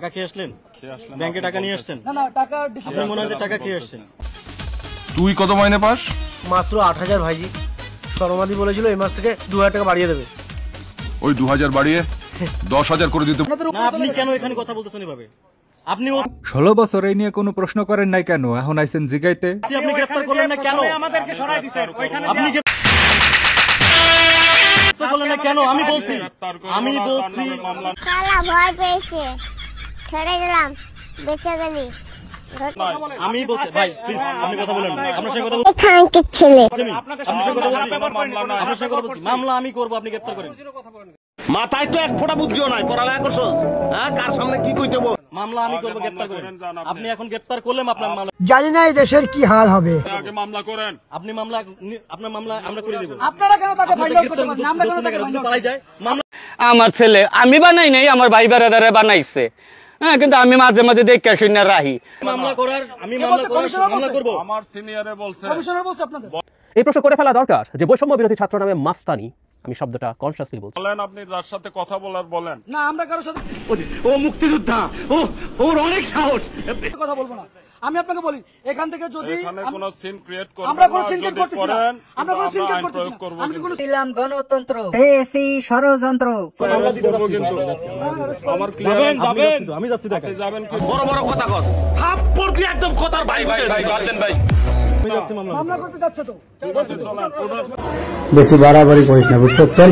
টাকা খেয়ে আসলেন? ব্যাংকে টাকা নিয়ে আসছেন? না না, টাকা আপনার মনে হয় যে টাকা খেয়ে আসছেন। তুই কত মাইনে পাস? মাত্র ৮,০০০ ভাইজি। শর্মাদি বলেছিল এই মাস থেকে ২,০০০ টাকা বাড়িয়ে দেবে। ওই ২,০০০ বাড়িয়ে ১০,০০০ করে দিতে। না, আপনি কেন এখানে কথা বলতেছেন এভাবে? আপনি ১৬ বছর এই নিয়ে কোনো প্রশ্ন করেন নাই কেন? এখন আইছেন জিগাইতে। আপনি গ্রেফতার করলেন না কেন? আমাদেরকে সরাই দিয়েছেন ওইখানে। আপনি গ্রেফতার করলেন না কেন? আমি বলছি শালা ভয় পেয়েছে, ছেড়ে দিলাম, বেঁচে গেলি। আমি বলছি ভাই প্লিজ আপনি কথা বলেন না। আপনার সঙ্গে কথা এখানকার ছেলে আপনার সঙ্গে কথা বলছি। আপনার সঙ্গে কথা বলছি। মামলা আমি করব, আপনি গ্রেফতার করেন। মাথায় তো এক ফোঁটা বুদ্ধিও নাই, পড়ালেখা করছো? হ্যাঁ, কার সামনে কি কইতে বল? মামলা আমি করব, গ্রেফতার করেন। আপনি এখন গ্রেফতার করলেন, আপনার মামলা জানি না এই দেশের কি হাল হবে। আগে মামলা করেন। আপনি মামলা, আপনার মামলা আমরা করে দেব। আপনারা কেন তাকে ফাইল আউট করতে পারেন? আমরা কেন তাকে ফাইল আউট পালাই যায়? মামলা আমার ছেলে আমি বানাই নাই, আমার ভাই বেড়াদারে বানাইছে। হ্যাঁ, কিন্তু আমি মাঝে মাঝে দেখে শুনে রাহি। মামলা করার মামলা করব। আমার সিনিয়রে বলছে, কমিশনার বলছে আপনাদের। এই প্রশ্ন করে ফেলা দরকার যে বৈষম্য বিরোধী ছাত্র নামে মাস্তানি, আমি শব্দটা কনসিয়াসলি বলছি। বলেন আপনি যার সাথে কথা বলার বলেন। না, আমরা কারোর সাথে ও মুক্তিযোদ্ধা, ওর অনেক সাহস। কথা বলবো না। আমি আপনাকে বলি, এখান থেকে যদি এখানে কোনো সিন ক্রিয়েট করবেন, আমরা কোনো সিন ক্রিয়েট করতেছি না। আমরা কোনো সিন ক্রিয়েট করতেছি না। আমি কোনো ইসলাম গণতন্ত্র এসি ষড়যন্ত্র। আমার যাবেন আমি যাচ্ছি। দেখেন যাবেন কি বড় বড় কথা কর, থাপ্পড় দিয়ে একদম কথার ভাই ভাই ভাই বাদেন ভাই। আমি যাচ্ছি মামলা করতে যাচ্ছে তো। ঠিক আছে, চলেন। বেশি বাড়াবাড়ি করিস না, বুঝছো? চল।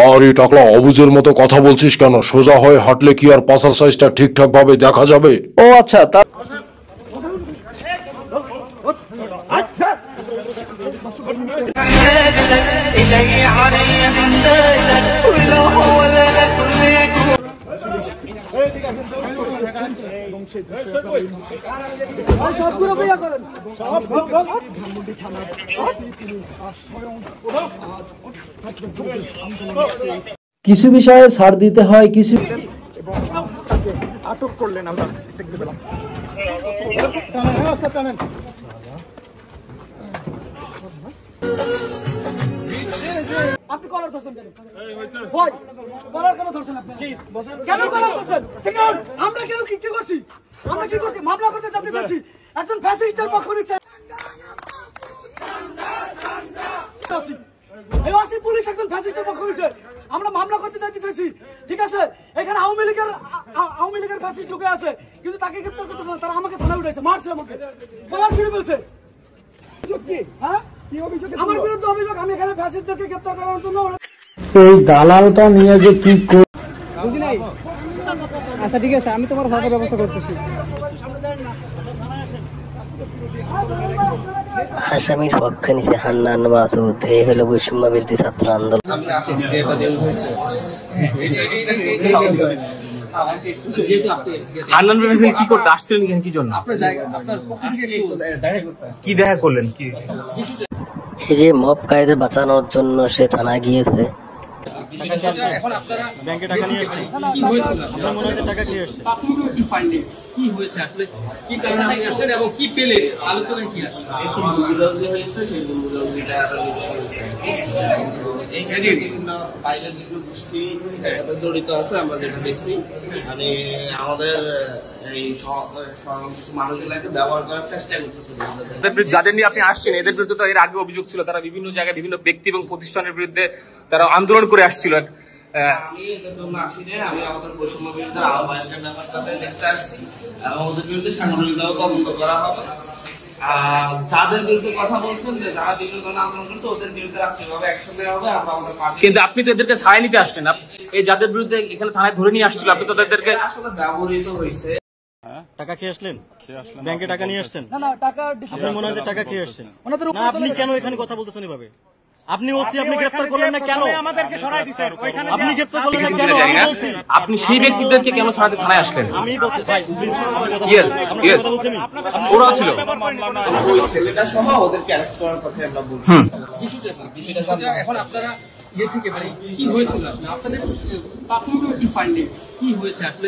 আরে টাকলা, অবুজের মতো কথা বলছিস কেন? সোজা হয়ে হাঁটলে কি আর পাছার সাইজটা ঠিকঠাক ভাবে দেখা যাবে? ও আচ্ছা, তা কিছু বিষয়ে ছাড় দিতে হয়, কিছু আটক করলেন, আমরা দেখতে পেলাম। আপনি কলার ধরছেন কেন? ভাই, কলার কেন ধরছেন আপনি? কেন কলার ধরছেন? ঠিক আছে, আমরা কেন কি করছি? আমরা কি করছি? মামলা করতে যেতে চাচ্ছি। একজন ফ্যাসিস্টের পক্ষ নিচ্ছে। এই ওসি পুলিশ একজন ফ্যাসিস্টের পক্ষ নিচ্ছে। আমরা মামলা করতে যেতে চাইছি। ঠিক আছে, এখানে আওয়ামী লীগের ফ্যাসিস্ট ঢুকে আছে, কিন্তু তাকে গ্রেফতার করতেছে না। তারা আমাকে থানায় উঠাইছে, মারছে আমাকে, কলার ফিরে বলছে। হ্যাঁ, আমার বিরুদ্ধে অভিযোগ। আমি এখানে ফ্যাসিস্টদেরকে গ্রেফতার করার জন্য এই দালালটা নিয়ে যে কি বুঝি নাই। আচ্ছা ঠিক আছে, আমি তোমার ভাবে ব্যবস্থা করতেছি। আসামির পক্ষে নিছে হান্নান মাসুদ। এই হলো বৈষম্য বিরোধী ছাত্র আন্দোলন। হান্নান ভেবেছেন কি করতে আসছিলেন এখানে, কি জন্য? কি দেখা করলেন? কি এই যে মবকারীদের বাঁচানোর জন্য সে থানায় গিয়েছে। ব্যাংকে টাকা নিয়ে আসছেন? কি হয়েছিল? আপনার মনে হয় যে টাকা খেয়ে আসছেন? প্রাথমিক কি ফাইন্ডিংস কি হয়েছে আসলে, কি কারণে আসলে এবং কি পেলে আলোচনায় কি আসলে? এখন বুঝাবুঝি হয়েছে, সেই বুঝাবুঝিটা আরো বেশি হয়েছে। এইখানে বিভিন্ন বাইরের যেগুলো গোষ্ঠী জড়িত আছে, আমরা যেটা দেখছি, মানে আমাদের এই মানুষগুলাকে ব্যবহার করার চেষ্টা করতেছে। যাদের নিয়ে আপনি আসছেন এদের বিরুদ্ধে তো এর আগে অভিযোগ ছিল, তারা বিভিন্ন জায়গায় বিভিন্ন ব্যক্তি এবং প্রতিষ্ঠানের বিরুদ্ধে তারা আন্দোলন করে আসছিল। আমি এদের জন্য আসিনি, আমি আমাদের বৈষম্য বিরুদ্ধে আহ্বায়কের ব্যাপারটাতে দেখতে আসছি এবং ওদের বিরুদ্ধে সাংগঠনিকভাবে তদন্ত করা হবে। যাদের বিরুদ্ধে কথা বলছেন যে যারা বিভিন্ন ধরনের আন্দোলন করছে, ওদের বিরুদ্ধে রাষ্ট্রীয়ভাবে অ্যাকশন নেওয়া হবে। আমরা আমাদের পার্টি, কিন্তু আপনি তো এদেরকে ছাড়াই নিতে আসছেন, এই যাদের বিরুদ্ধে এখানে থানায় ধরে নিয়ে আসছিল, আপনি তো এদেরকে আসলে ব্যবহৃত হয়েছে। টাকা খেয়ে আসলেন? ব্যাংকে টাকা নিয়ে আসছেন? না না, টাকা আপনার মনে হয় যে টাকা খেয়ে আসছেন? না, আপনি কেন এখানে কথা বলতেছেন এভাবে? আপনি ওসি, আপনি গ্রেফতার করলেন না কেন? আমাদেরকে সরাই দিয়েছেন ওইখানে। আপনি গ্রেফতার করলেন না কেন? আমি বলছি আপনি সেই ব্যক্তিদেরকে কেন ছাড়াতে থানায় আসলেন? আমি বলছি ভাই, ইয়েস ইয়েস, ওরা ছিল ওই ছেলেটা সহ ওদেরকে অ্যারেস্ট করার কথা আমরা বলছি। এখন আপনারা ইয়ে থেকে মানে কি হয়েছিল আপনাদের প্রাথমিক কি ফাইন্ডিংস কি হয়েছে আসলে?